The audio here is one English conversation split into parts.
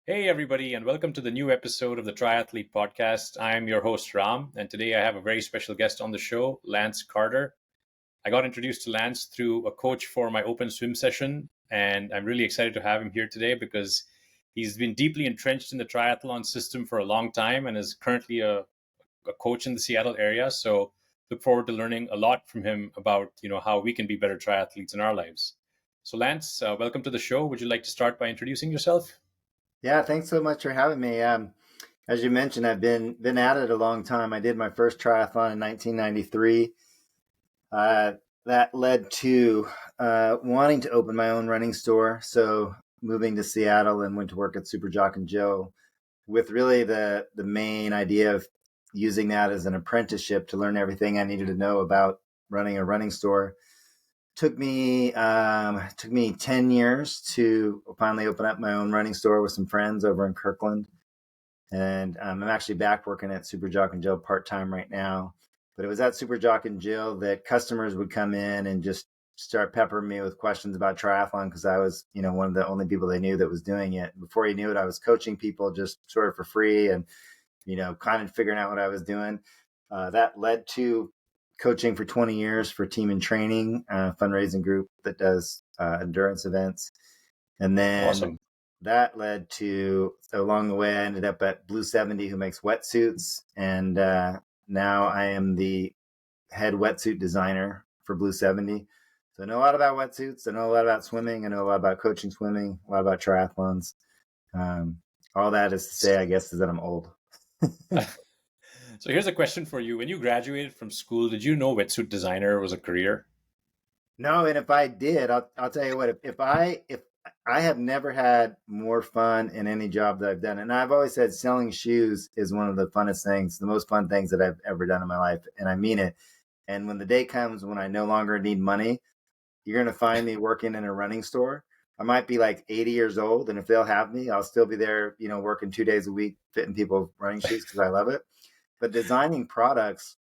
Hey, everybody, and welcome to the new episode of the Triathlete Podcast. I'm your host, Ram, and today I have a very special guest on the show, Lance Carter. I got introduced to Lance through a coach for my open swim session, and I'm really excited to have him here today because he's been deeply entrenched in the triathlon system for a long time and is currently a coach in the Seattle area. So look forward to learning a lot from him about how we can be better triathletes in our lives. So Lance, welcome to the show. Would you like to start by introducing yourself? Yeah, thanks so much for having me. As you mentioned, I've been at it a long time. I did my first triathlon in 1993. Uh, that led to wanting to open my own running store. So moving to Seattle and went to work at Super Jock and Joe with really the main idea of using that as an apprenticeship to learn everything I needed to know about running a running store. Took me 10 years to finally open up my own running store with some friends over in Kirkland. And I'm actually back working at Super Jock and Jill part time right now. But it was at Super Jock and Jill that customers would come in and just start peppering me with questions about triathlon because I was, one of the only people they knew that was doing it. Before you knew it, I was coaching people just sort of for free and, kind of figuring out what I was doing. That led to coaching for 20 years for Team in Training, fundraising group that does endurance events. And then Awesome. that led to, along the way, I ended up at Blueseventy, who makes wetsuits. And now I am the head wetsuit designer for Blueseventy. So I know a lot about wetsuits. I know a lot about swimming. I know a lot about coaching swimming, a lot about triathlons. Um, all that is to say, I guess, is that I'm old. So here's a question for you. When you graduated from school, did you know wetsuit designer was a career? No, and if I did, I'll tell you what. If I have never had more fun in any job that I've done, and I've always said selling shoes is one of the funnest things, the most fun things that I've ever done in my life, and I mean it. And when the day comes when I no longer need money, you're going to find me working in a running store. I might be like 80 years old, and if they'll have me, I'll still be there, working 2 days a week, fitting people running shoes because I love it. But designing products,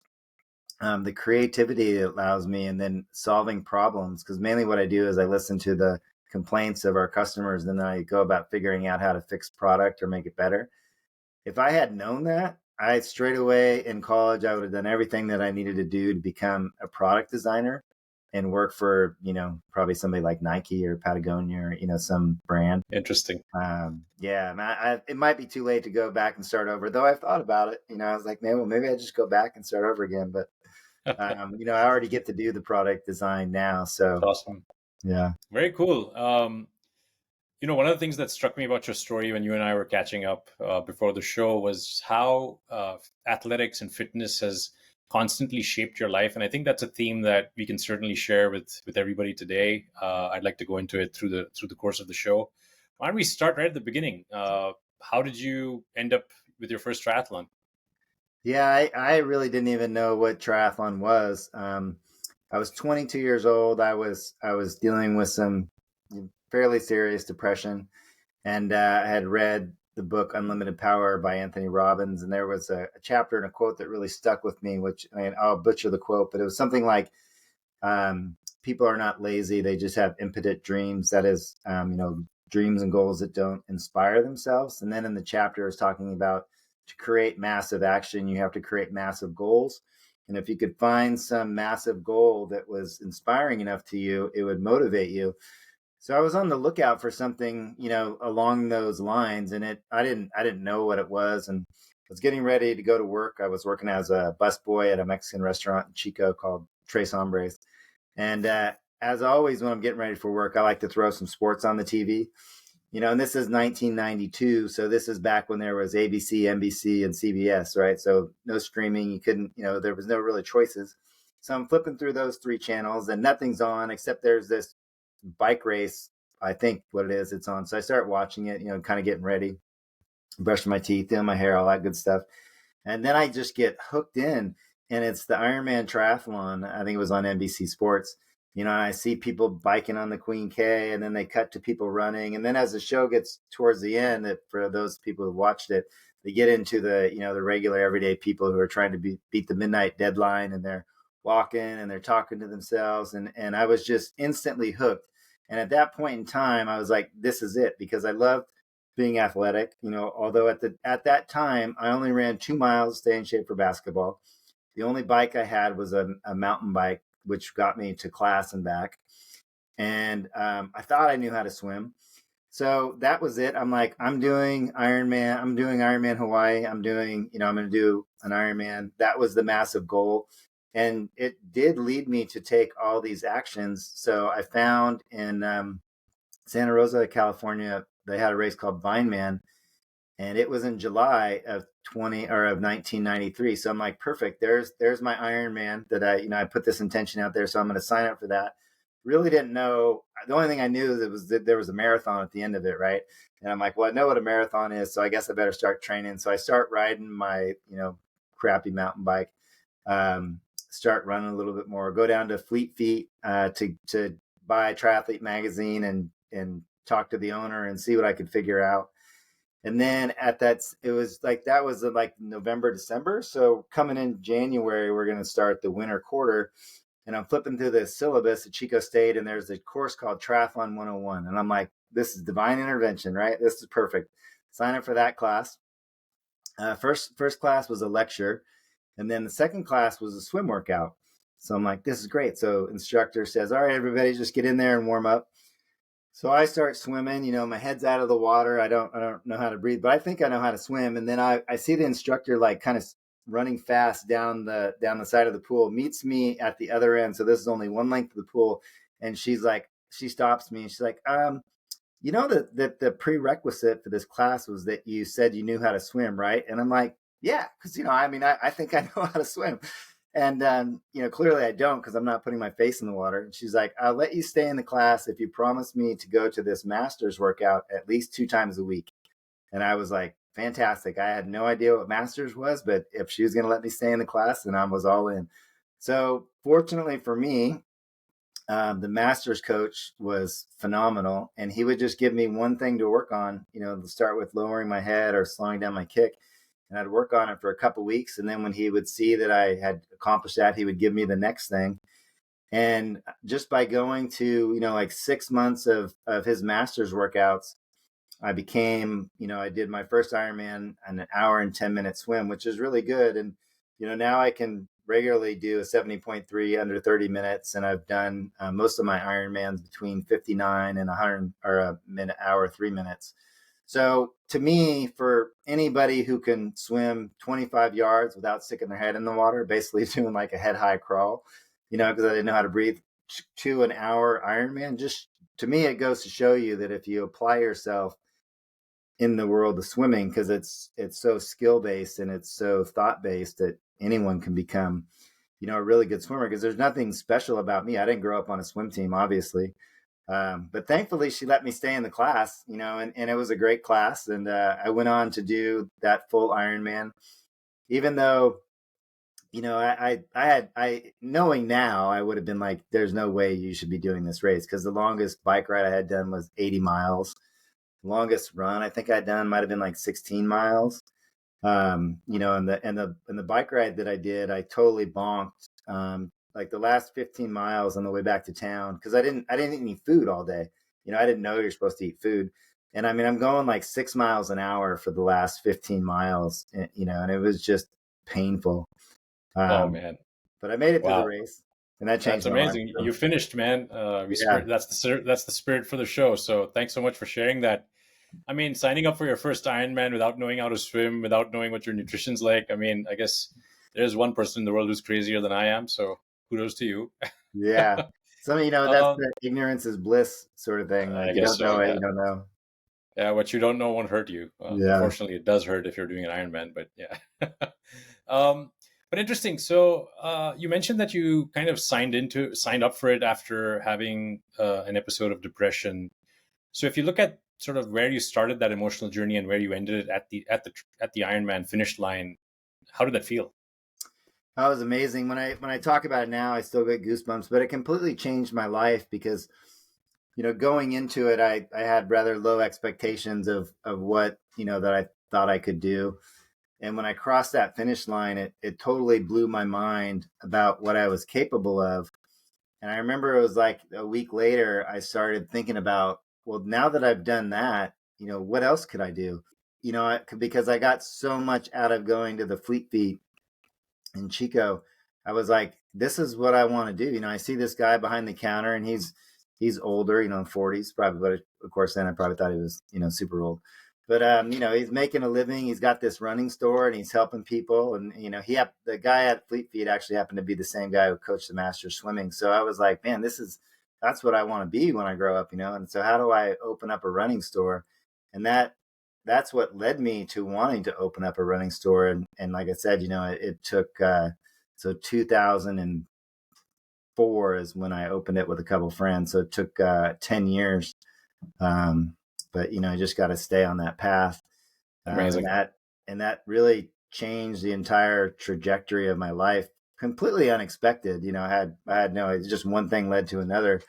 the creativity it allows me, and then solving problems, because mainly what I do is I listen to the complaints of our customers, and then I go about figuring out how to fix product or make it better. If I had known that, I straight away in college, I would have done everything that I needed to do to become a product designer and work for, probably somebody like Nike or Patagonia or, some brand. Interesting. Yeah, it might be too late to go back and start over, though I've thought about it. I was like, man, well, maybe I just go back and start over again. But I already get to do the product design now. That's So awesome. yeah. Very cool. One of the things that struck me about your story when you and I were catching up before the show was how athletics and fitness has constantly shaped your life, and I think that's a theme that we can certainly share with everybody today. I'd like to go into it through the course of the show. Why don't we start right at the beginning? How did you end up with your first triathlon? Yeah, I really didn't even know what triathlon was. I was 22 years old. I was dealing with some fairly serious depression, and I had read the book Unlimited Power by Anthony Robbins, and there was a chapter and a quote that really stuck with me. Which, I mean, I'll butcher the quote, but it was something like, "People are not lazy; they just have impotent dreams." That is, dreams and goals that don't inspire themselves. And then in the chapter, it was talking about to create massive action, you have to create massive goals. And if you could find some massive goal that was inspiring enough to you, it would motivate you. So I was on the lookout for something, along those lines, and I didn't know what it was, and I was getting ready to go to work. I was working as a busboy at a Mexican restaurant in Chico called Tres Hombres, and as always, when I'm getting ready for work, I like to throw some sports on the TV. And this is 1992, so this is back when there was ABC, NBC, and CBS, right? So no streaming, you couldn't, there was no really choices. So I'm flipping through those three channels, and nothing's on except there's this bike race. I think what it is, it's on. So I start watching it, kind of getting ready, brushing my teeth, doing my hair, all that good stuff. And then I just get hooked in, and it's the Ironman triathlon. I think it was on NBC Sports. And I see people biking on the Queen K, and then they cut to people running. And then as the show gets towards the end, that for those people who watched it, they get into the regular everyday people who are trying to beat the midnight deadline, and they're walking and they're talking to themselves. And I was just instantly hooked. And at that point in time, I was like, this is it, because I loved being athletic. Although at that time I only ran 2 miles to stay in shape for basketball. The only bike I had was a mountain bike, which got me to class and back. And I thought I knew how to swim. So that was it. I'm like, I'm doing Ironman. I'm doing Ironman Hawaii. I'm going to do an Ironman. That was the massive goal. And it did lead me to take all these actions. So I found in Santa Rosa, California, they had a race called Vineman, and it was in July of 1993. So I'm like, perfect. There's my Ironman that I put this intention out there. So I'm going to sign up for that. Really didn't know. The only thing I knew was that there was a marathon at the end of it, right? And I'm like, well, I know what a marathon is, so I guess I better start training. So I start riding my crappy mountain bike, start running a little bit more, go down to Fleet Feet to buy Triathlete magazine and talk to the owner and see what I could figure out. And then it was like, that was like November, December. So coming in January, we're going to start the winter quarter. And I'm flipping through the syllabus at Chico State, and there's a course called Triathlon 101. And I'm like, this is divine intervention, right? This is perfect. Sign up for that class. First class was a lecture. And then the second class was a swim workout. So I'm like, this is great. So instructor says, all right, everybody, just get in there and warm up. So I start swimming, my head's out of the water. I don't know how to breathe, but I think I know how to swim. And then I see the instructor like kind of running fast down the side of the pool, meets me at the other end. So this is only one length of the pool. And she stops me and she's like, that the prerequisite for this class was that you said you knew how to swim, right? And I'm like, yeah, because, I think I know how to swim. And, clearly I don't, because I'm not putting my face in the water. And she's like, I'll let you stay in the class if you promise me to go to this master's workout at least 2 times a week. And I was like, fantastic. I had no idea what master's was, but if she was going to let me stay in the class, then I was all in. So fortunately for me, the master's coach was phenomenal, and he would just give me one thing to work on, to start with lowering my head or slowing down my kick. And I'd work on it for a couple of weeks. And then when he would see that I had accomplished that, he would give me the next thing. And just by going to, like 6 months of his master's workouts, I became, I did my first Ironman an hour and 10-minute swim, which is really good. And, now I can regularly do a 70.3 under 30 minutes. And I've done most of my Ironmans between 59 and 100 or a minute, hour, 3 minutes. So to me, for anybody who can swim 25 yards without sticking their head in the water, basically doing like a head high crawl, because I didn't know how to breathe, to an hour Ironman, just to me, it goes to show you that if you apply yourself in the world of swimming, because it's so skill based and it's so thought based, that anyone can become, a really good swimmer, because there's nothing special about me. I didn't grow up on a swim team, obviously. But thankfully she let me stay in the class, and it was a great class. And I went on to do that full Ironman, even though, I knowing now, I would have been like, there's no way you should be doing this race, because the longest bike ride I had done was 80 miles. The longest run I think I'd done might have been like 16 miles. And the bike ride that I did, I totally bonked. Like the last 15 miles on the way back to town, because I didn't eat any food all day. I didn't know you're supposed to eat food. And I mean, I'm going like 6 miles an hour for the last 15 miles, and it was just painful. Oh man. But I made it through the Wow. race, and that That's changed my life. amazing. So, You finished, man. yeah. That's the spirit for the show. So thanks so much for sharing that. I mean, signing up for your first Ironman without knowing how to swim, without knowing what your nutrition's like. I mean, I guess there's one person in the world who's crazier than I am. So kudos to you. Yeah. So, that's um, the ignorance is bliss sort of thing. Like, I you guess don't so. know it, Yeah. you don't know. Yeah. What you don't know won't hurt you. Yeah. Unfortunately, it does hurt if you're doing an Ironman. But yeah. um, but interesting. So you mentioned that you kind of signed up for it after having an episode of depression. So if you look at sort of where you started that emotional journey and where you ended it at the Ironman finish line, how did that feel? That was amazing. When I talk about it now, I still get goosebumps, but it completely changed my life, because, going into it, I had rather low expectations of what, that I thought I could do. And when I crossed that finish line, it totally blew my mind about what I was capable of. And I remember it was like a week later, I started thinking about, well, now that I've done that, what else could I do? Because I got so much out of going to the Fleet Feet in Chico. I was like, this is what I want to do. I see this guy behind the counter, and he's older, 40s probably, but of course then I probably thought he was, super old. But he's making a living. He's got this running store, and he's helping people. And the guy at Fleet Feet actually happened to be the same guy who coached the Masters swimming. So I was like, man, that's what I want to be when I grow up. And so how do I open up a running store? And that's what led me to wanting to open up a running store. And like I said, it took so 2004 is when I opened it with a couple of friends. So it took 10 years. But I just got to stay on that path. Amazing. And that really changed the entire trajectory of my life. Completely unexpected. I had no, it's just one thing led to another.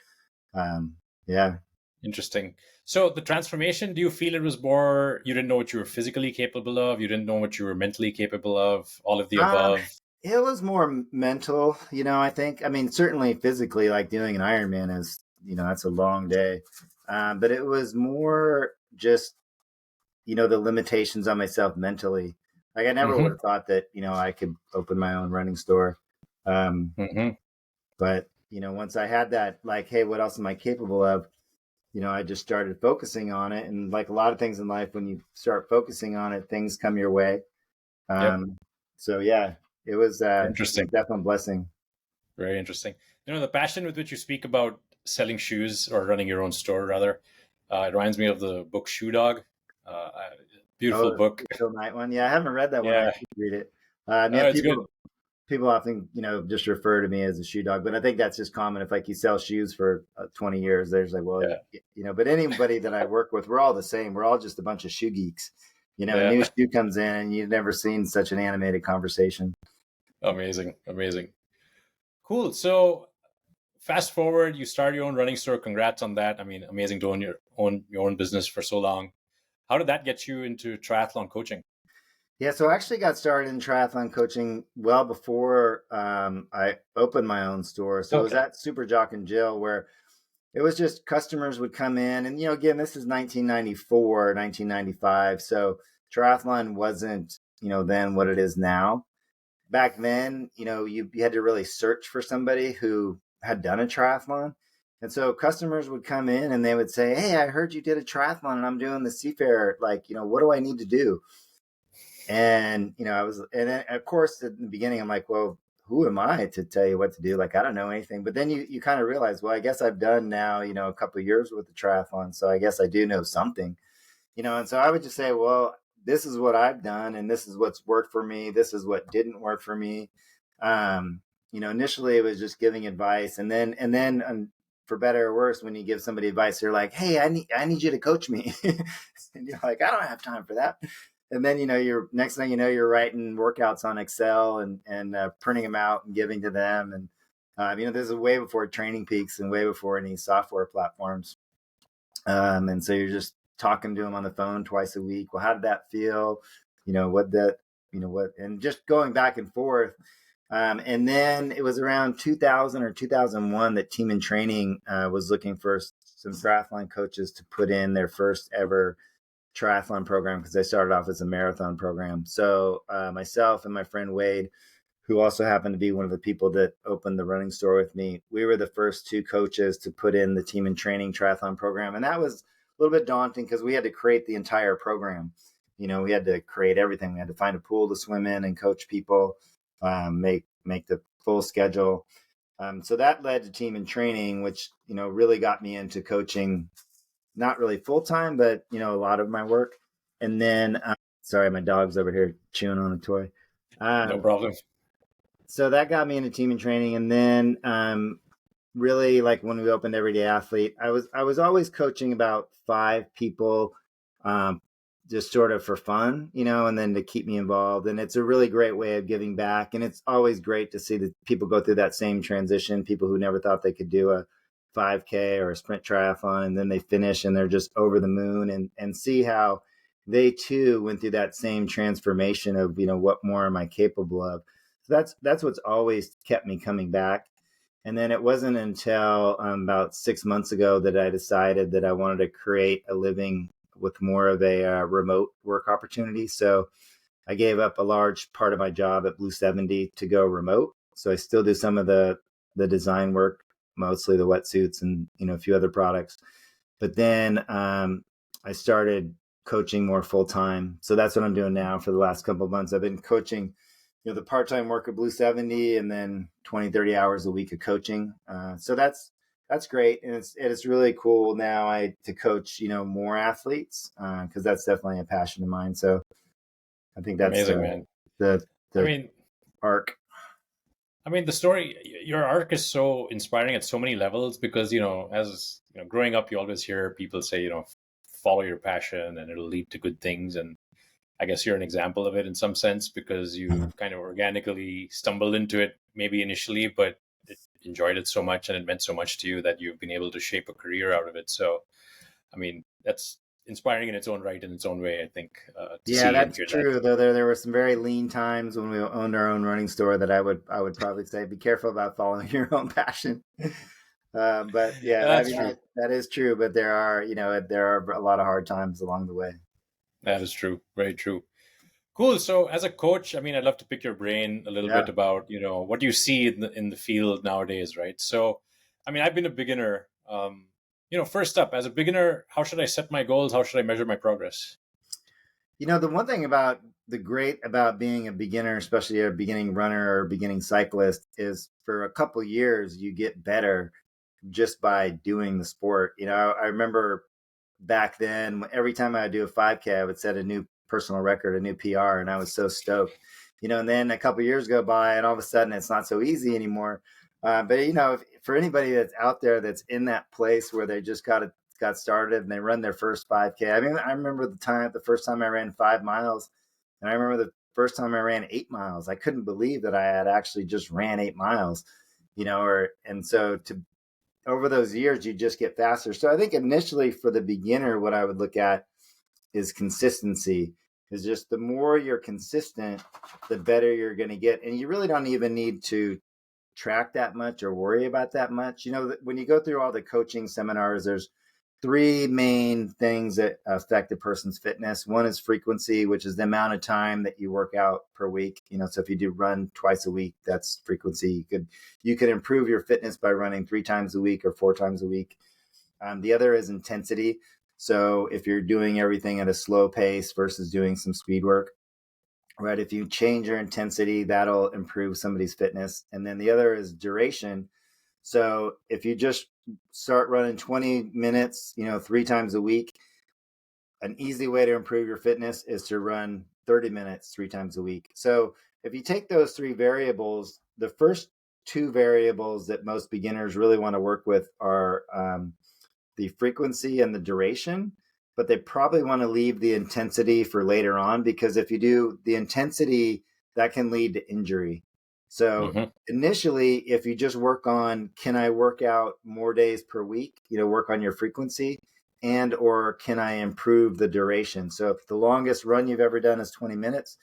Yeah. Interesting. So the transformation, do you feel it was more, you didn't know what you were physically capable of? You didn't know what you were mentally capable of? All of the above? It was more mental, I think. I mean, certainly physically, like doing an Ironman is, that's a long day. But it was more just, the limitations on myself mentally. Like I never would have thought that, I could open my own running store. But, once I had that, like, hey, what else am I capable of? I just started focusing on it. And like a lot of things in life, when you start focusing on it, things come your way. Yep. So yeah, it was Interesting. definitely a blessing. Very interesting. The passion with which you speak about selling shoes, or running your own store rather, it reminds me of the book Shoe Dog. Beautiful book. Phil Knight one. Yeah, I haven't read that one. I Yeah. should read it. It's good. People often, just refer to me as a shoe dog, but I think that's just common. If like you sell shoes for 20 years, there's like, well, but anybody that I work with, we're all the same. We're all just a bunch of shoe geeks. A new shoe comes in and you've never seen such an animated conversation. Amazing. Cool. So fast forward, you start your own running store. Congrats on that. I mean, amazing to own your own business for so long. How did that get you into triathlon coaching? Yeah, so I actually got started in triathlon coaching well before I opened my own store. So It was at Super Jock and Jill, where it was just customers would come in. And, again, this is 1994, 1995. So triathlon wasn't, then what it is now. Back then, you had to really search for somebody who had done a triathlon. And so customers would come in and they would say, hey, I heard you did a triathlon and I'm doing the Seafair. Like, what do I need to do? And, and then of course, in the beginning, I'm like, well, who am I to tell you what to do? Like, I don't know anything. But then you kind of realize, well, I guess I've done now, a couple of years with the triathlon. So I guess I do know something, and so I would just say, well, this is what I've done and this is what's worked for me. This is what didn't work for me. Initially it was just giving advice, and then for better or worse, when you give somebody advice, they're like, hey, I need you to coach me. And you're like, I don't have time for that. And then, you're next thing you're writing workouts on Excel and printing them out and giving to them. And, this is way before Training Peaks and way before any software platforms. And so you're just talking to them on the phone twice a week. Well, how did that feel? And just going back and forth. And then it was around 2000 or 2001 that Team in Training was looking for some triathlon coaches to put in their first ever triathlon program, because they started off as a marathon program. So myself and my friend Wade, who also happened to be one of the people that opened the running store with me, we were the first two coaches to put in the Team in Training triathlon program. And that was a little bit daunting because we had to create the entire program. We had to create everything. We had to find a pool to swim in and coach people, make the full schedule. So that led to Team in Training, which, really got me into coaching, not really full time, but, a lot of my work. And then, sorry, my dog's over here chewing on a toy. No problem. So that got me into Team in Training. And then, really, like when we opened Everyday Athlete, I was always coaching about 5 people, just sort of for fun, and then to keep me involved. And it's a really great way of giving back. And it's always great to see that people go through that same transition, people who never thought they could do a 5K or a sprint triathlon, and then they finish and they're just over the moon, and see how they too went through that same transformation of, what more am I capable of? So that's what's always kept me coming back. And then it wasn't until about 6 months ago that I decided that I wanted to create a living with more of a remote work opportunity. So I gave up a large part of my job at Blueseventy to go remote. So I still do some of the design work, mostly the wetsuits and a few other products. But then I started coaching more full time. So that's what I'm doing now for the last couple of months. I've been coaching, the part-time work at Blueseventy and then 20, 30 hours a week of coaching. So that's great. And it's really cool now to coach, more athletes because that's definitely a passion of mine. So I think that's Amazing, man. the I the mean, arc. the story, your arc is so inspiring at so many levels because, as growing up, you always hear people say, follow your passion and it'll lead to good things. And I guess you're an example of it in some sense because you kind of organically stumbled into it maybe initially, but enjoyed it so much and it meant so much to you that you've been able to shape a career out of it. So, that's inspiring in its own right, in its own way, I think, to Yeah, see and that's hear that. true. Though there were some very lean times when we owned our own running store that I would probably say be careful about following your own passion. But yeah, That's true. that is true. But there are a lot of hard times along the way. That is true. Very true. Cool. So, as a coach, I'd love to pick your brain a little Yeah. bit about, what you see in the field nowadays, right? So, I've been a beginner. First up, as a beginner, how should I set my goals? How should I measure my progress? The one thing about the great about being a beginner, especially a beginning runner or beginning cyclist, is for a couple years you get better just by doing the sport. I remember back then, every time I would do a 5K, I would set a new personal record, a new PR, and I was so stoked. And then a couple years go by, and all of a sudden it's not so easy anymore. But for anybody that's out there that's in that place where they just got started and they run their first 5K. I remember the first time I ran 5 miles, and I remember the first time I ran 8 miles. I couldn't believe that I had actually just ran 8 miles. And so to over those years, you just get faster. So I think initially for the beginner, what I would look at is consistency. Is just the more you're consistent, the better you're going to get. And you really don't even need to track that much or worry about that much. When you go through all the coaching seminars, there's three main things that affect a person's fitness. One is frequency, which is the amount of time that you work out per week. So if you do run twice a week, that's frequency. You could improve your fitness by running 3 times a week or 4 times a week. The other is intensity. So if you're doing everything at a slow pace versus doing some speed work, right? If you change your intensity, that'll improve somebody's fitness. And then the other is duration. So if you just start running 20 minutes, 3 times a week, an easy way to improve your fitness is to run 30 minutes 3 times a week. So if you take those three variables, the first two variables that most beginners really want to work with are the frequency and the duration, but they probably want to leave the intensity for later on, because if you do the intensity, that can lead to injury. So Mm-hmm. initially, if you just work on, can I work out more days per week, work on your frequency, and or can I improve the duration? So if the longest run you've ever done is 20 minutes,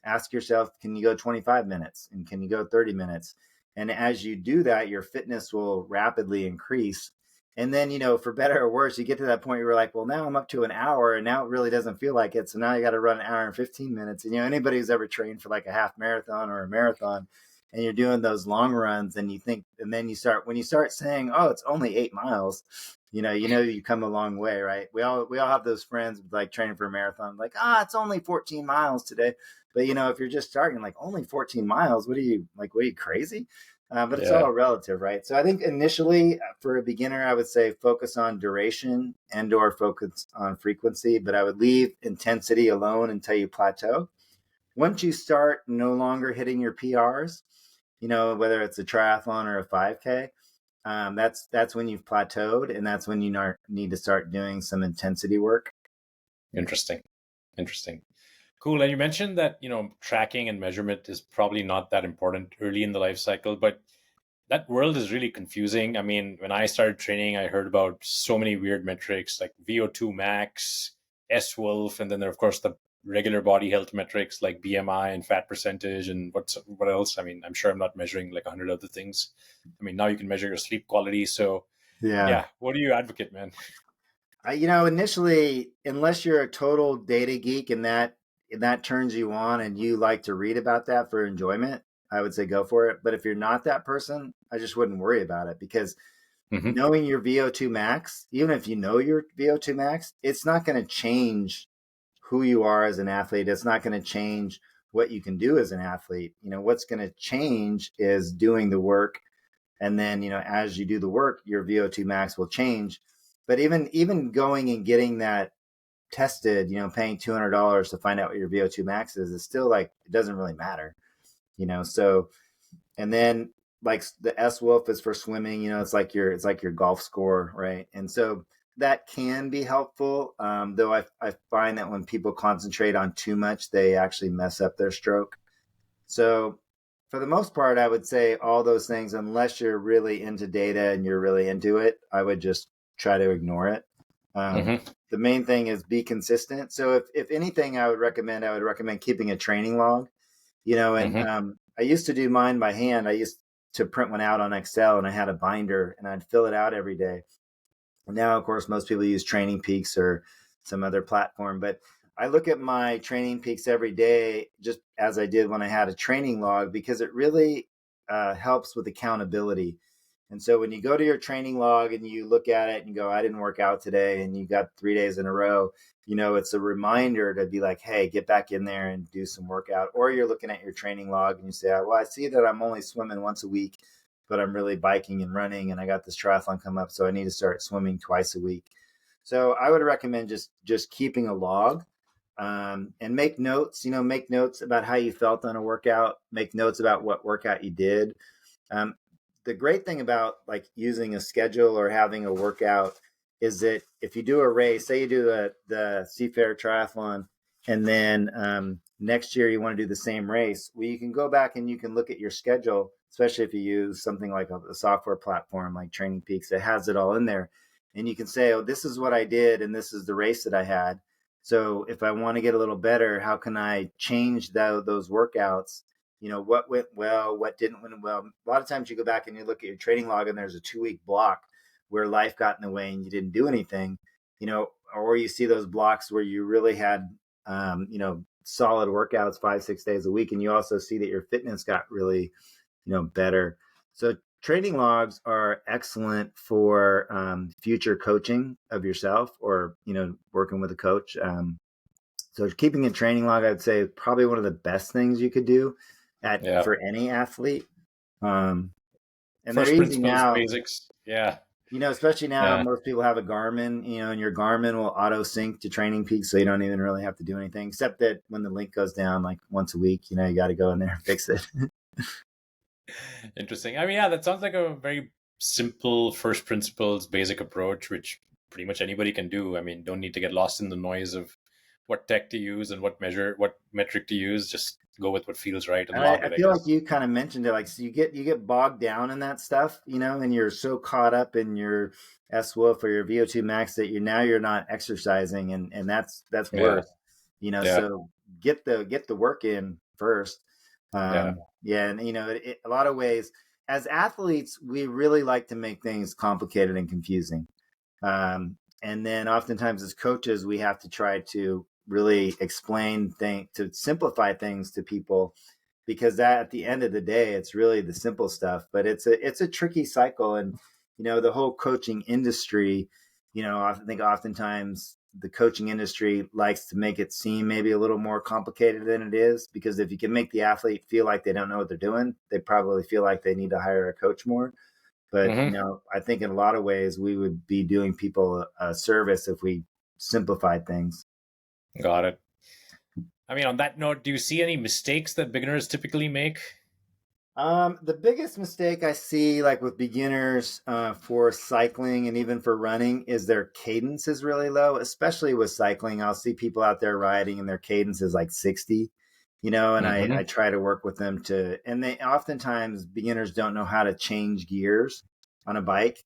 ask yourself, can you go 25 minutes and can you go 30 minutes? And as you do that, your fitness will rapidly increase. And then, for better or worse, you get to that point where you're like, well, now I'm up to an hour and now it really doesn't feel like it. So now you got to run an hour and 15 minutes. And, anybody who's ever trained for like a half marathon or a marathon and you're doing those long runs and then when you start saying, oh, it's only 8 miles, you come a long way, right? We all have those friends like training for a marathon, like, it's only 14 miles today. But, if you're just starting like only 14 miles, what are you crazy? But it's Yeah. all relative, right? So I think initially for a beginner, I would say focus on duration and or focus on frequency, but I would leave intensity alone until you plateau. Once you start no longer hitting your PRs, whether it's a triathlon or a 5K, that's when you've plateaued, and that's when you need to start doing some intensity work. Interesting. Cool. And you mentioned that, tracking and measurement is probably not that important early in the life cycle, but that world is really confusing. When I started training, I heard about so many weird metrics like VO2 max, S wolf, and then there are, of course, the regular body health metrics like BMI and fat percentage and what else. I'm sure I'm not measuring like 100 other things. Now you can measure your sleep quality. So Yeah. yeah, what do you advocate, man? Initially, unless you're a total data geek and that turns you on and you like to read about that for enjoyment, I would say go for it. But if you're not that person, I just wouldn't worry about it, because Hmm. knowing your VO2 max, even if you know your VO2 max, it's not going to change who you are as an athlete. It's not going to change what you can do as an athlete. What's going to change is doing the work. And then, as you do the work, your VO2 max will change. But even going and getting that tested, paying $200 to find out what your VO2 max is still like, it doesn't really matter, so. And then, like, the S Wolf is for swimming, it's like your golf score, right? And so that can be helpful. Though I find that when people concentrate on too much, they actually mess up their stroke. So for the most part, I would say all those things, unless you're really into data and you're really into it, I would just try to ignore it. Um, Hmm. the main thing is be consistent. So if anything, I would recommend keeping a training log. And Hmm. I used to do mine by hand. I used to print one out on Excel, and I had a binder, and I'd fill it out every day. Now, of course, most people use Training Peaks or some other platform, but I look at my Training Peaks every day, just as I did when I had a training log, because it really helps with accountability. And so when you go to your training log and you look at it and you go, I didn't work out today, and you got 3 days in a row, it's a reminder to be like, hey, get back in there and do some workout. Or you're looking at your training log and you say, well, I see that I'm only swimming once a week, but I'm really biking and running, and I got this triathlon come up, so I need to start swimming twice a week. So I would recommend just keeping a log, and make notes. Make notes about how you felt on a workout. Make notes about what workout you did. Um, the great thing about like using a schedule or having a workout is that if you do a race, say you do the Seafair Triathlon, and then next year you want to do the same race, well, you can go back and you can look at your schedule, especially if you use something like a software platform like Training Peaks that has it all in there. And you can say, oh, this is what I did, and this is the race that I had. So if I want to get a little better, how can I change those workouts? What went well, what didn't went well. A lot of times you go back and you look at your training log and there's a 2 week block where life got in the way and you didn't do anything, or you see those blocks where you really had, solid workouts 5, 6 days a week. And you also see that your fitness got really, better. So training logs are excellent for future coaching of yourself, or, working with a coach. So keeping a training log, I'd say, is probably one of the best things you could do Yeah. for any athlete. Um, and they're First easy principles, now. basics. Yeah. Especially now, Yeah. most people have a Garmin, and your Garmin will auto sync to Training Peaks, so you don't even really have to do anything, except that when the link goes down like once a week, you got to go in there and fix it. Interesting. I mean, yeah, that sounds like a very simple first principles, basic approach, which pretty much anybody can do. I mean, don't need to get lost in the noise of what tech to use and what metric to use. Just go with what feels right and And I, log I it, I feel like guess. you kind of mentioned it, like, so you get bogged down in that stuff, and you're so caught up in your S Wolf or your VO2 max that you're not exercising, and that's Yeah. worse, Yeah. so get the work in first. Yeah. Yeah, and a lot of ways, as athletes, we really like to make things complicated and confusing. And then oftentimes as coaches, we have to try to really explain things, to simplify things to people, because that, at the end of the day, it's really the simple stuff. But it's a tricky cycle. And the whole coaching industry, I think oftentimes the coaching industry likes to make it seem maybe a little more complicated than it is, because if you can make the athlete feel like they don't know what they're doing, they probably feel like they need to hire a coach more. But Hmm. I think in a lot of ways we would be doing people a service if we simplified things. Got it. I mean, on that note, do you see any mistakes that beginners typically make? The biggest mistake I see, like with beginners, for cycling and even for running, is their cadence is really low, especially with cycling. I'll see people out there riding and their cadence is like 60, and I Hmm. try to work with them and they oftentimes, beginners don't know how to change gears on a bike,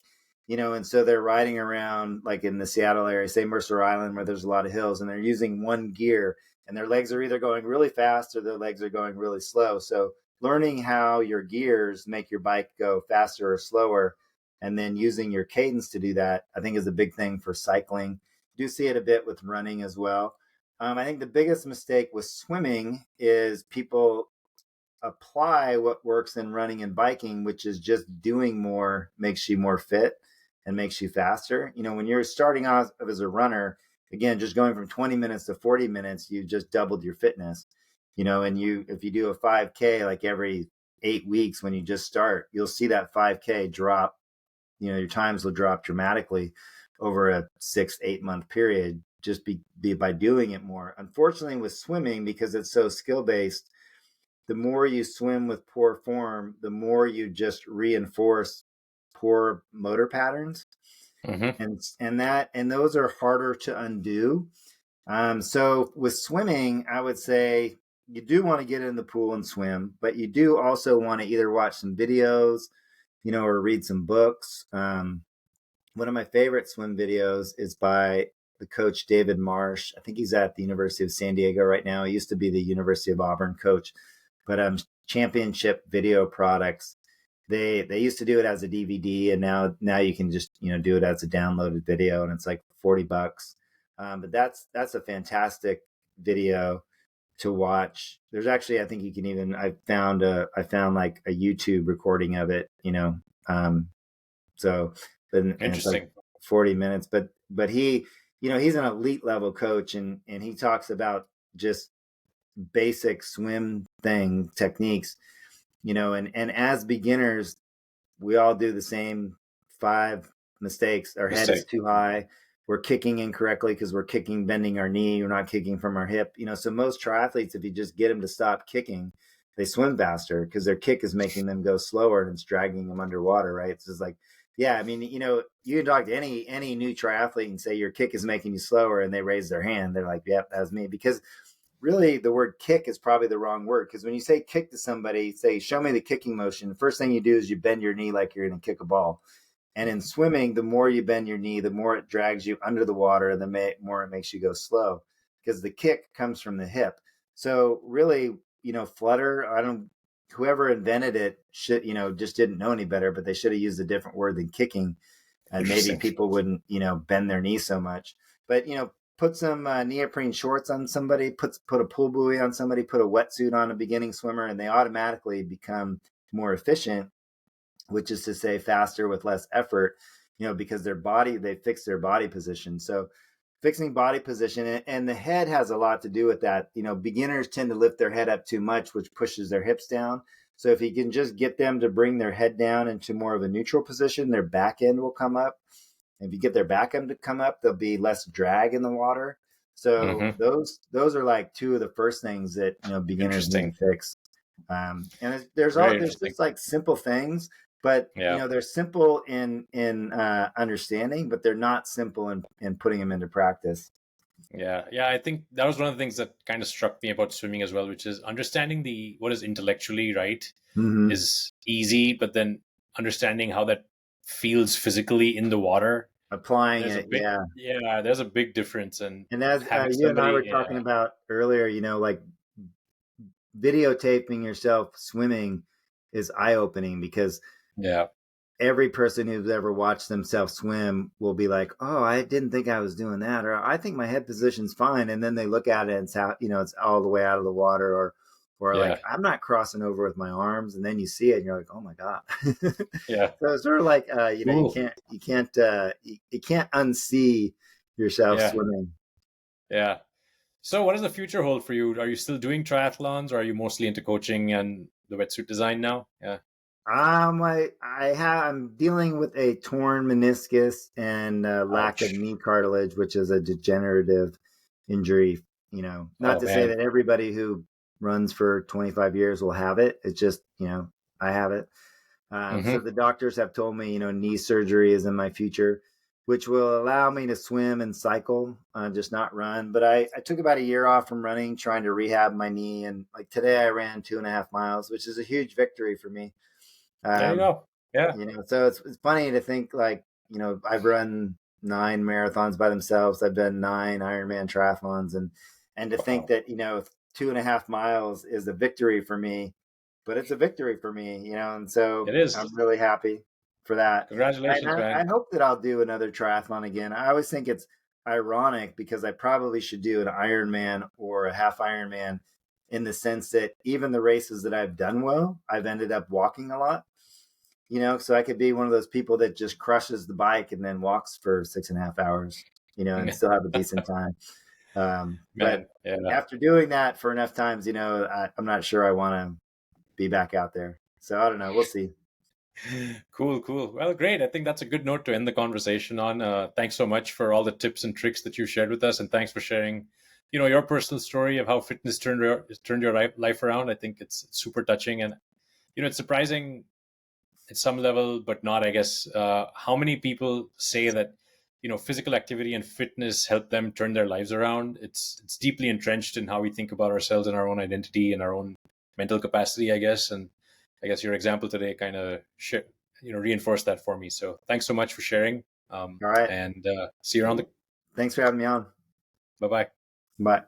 and so they're riding around like in the Seattle area, say Mercer Island, where there's a lot of hills, and they're using one gear, and their legs are either going really fast or their legs are going really slow. So learning how your gears make your bike go faster or slower, and then using your cadence to do that, I think is a big thing for cycling. do see it a bit with running as well. I think the biggest mistake with swimming is people apply what works in running and biking, which is just doing more makes you more fit and makes you faster. When you're starting off as a runner, again, just going from 20 minutes to 40 minutes, you just doubled your fitness. And if you do a 5K like every 8 weeks when you just start, you'll see that 5K drop. Your times will drop dramatically over a 6-8 month period just be by doing it more. Unfortunately, with swimming, because it's so skill based, the more you swim with poor form, the more you just reinforce poor motor patterns, Mm-hmm. and those are harder to undo. So with swimming, I would say you do want to get in the pool and swim, but you do also want to either watch some videos, or read some books. One of my favorite swim videos is by the coach David Marsh. I think he's at the University of San Diego right now. He used to be the University of Auburn coach, but Championship Video Products. They used to do it as a DVD, and now you can just do it as a downloaded video, and it's like $40. But that's a fantastic video to watch. There's actually, I think you can even I found like a YouTube recording of it. So and it's like Interesting. 40 minutes, but he's an elite level coach, and he talks about just basic swim thing techniques, and as beginners, we all do the same 5 mistakes. Our head is Mistake. too high. We're kicking incorrectly because we're bending our knee. We're not kicking from our hip. So most triathletes, if you just get them to stop kicking, they swim faster because their kick is making them go slower and it's dragging them underwater, right? It's just like, yeah, I mean, you can talk to any new triathlete and say your kick is making you slower, and they raise their hand. They're like, yep, that's me. Because really the word kick is probably the wrong word, because when you say kick to somebody, say, show me the kicking motion, the first thing you do is you bend your knee like you're going to kick a ball. And in swimming, the more you bend your knee, the more it drags you under the water, and the more it makes you go slow, because the kick comes from the hip. So really, flutter, whoever invented it should, just didn't know any better, but they should have used a different word than kicking, and maybe Interesting. people wouldn't, bend their knee so much. But, put some neoprene shorts on somebody, put a pool buoy on somebody, put a wetsuit on a beginning swimmer, and they automatically become more efficient, which is to say faster with less effort, because they fix their body position. So fixing body position, and the head has a lot to do with that. Beginners tend to lift their head up too much, which pushes their hips down. So if you can just get them to bring their head down into more of a neutral position, their back end will come up. If you get their back end to come up, there'll be less drag in the water. So Mm-hmm. those are like two of the first things that beginners need to Interesting. fix. And Very there's interesting. just like simple things, but Yeah. they're simple in understanding, but they're not simple in putting them into practice. Yeah. Yeah. I think that was one of the things that kind of struck me about swimming as well, which is understanding what is intellectually right Mm-hmm. is easy, but then understanding how that feels physically in the water. Applying There's a it, big, yeah. yeah, there's a big difference. And And as having you and I somebody, were yeah, talking about earlier, like videotaping yourself swimming is eye opening, because yeah, every person who's ever watched themselves swim will be like, "Oh, I didn't think I was doing that," or "I think my head position's fine," and then they look at it and it's all the way out of the water, or yeah, like, "I'm not crossing over with my arms," and then you see it and you're like, "Oh my god!" yeah. So it's sort of like, Cool. you can't unsee yourself Yeah, swimming. yeah. So, what does the future hold for you? Are you still doing triathlons, or are you mostly into coaching and the wetsuit design now? Yeah. I'm dealing with a torn meniscus and lack of Ouch. knee cartilage, which is a degenerative injury. Not Oh to say man. that everybody who runs for 25 years will have it. It's just, I have it. So Mm-hmm. the doctors have told me, knee surgery is in my future, which will allow me to swim and cycle, just not run. But I took about a year off from running, trying to rehab my knee. And like today, I ran 2.5 miles, which is a huge victory for me. There you Um, go. Yeah. so it's funny to think, like, I've run 9 marathons by themselves. I've done 9 Ironman triathlons, and to think Wow. that 2.5 miles is a victory for me, but it's a victory for me, and so It is. I'm really happy for that. And Congratulations, I man. hope that I'll do another triathlon again. I always think ironic because I probably should do an Ironman or a half Ironman, in the sense that even the races that I've done well, I've ended up walking a lot. So I could be one of those people that just crushes the bike and then walks for 6.5 hours, and still have a decent time. But Man, yeah. after doing that for enough times, I'm not sure I want to be back out there. So I don't know. We'll see. Cool, cool. Well, great. I think that's a good note to end the conversation on. Thanks so much for all the tips and tricks that you shared with us, and thanks for sharing, your personal story of how fitness turned your life around. I think it's super touching, and it's surprising at some level, but not, I guess, how many people say that physical activity and fitness help them turn their lives around. It's deeply entrenched in how we think about ourselves and our own identity and our own mental capacity, I guess. And I guess your example today kind of reinforced that for me. So thanks so much for sharing. All right. And see you around the. Thanks for having me on. Bye bye. Bye.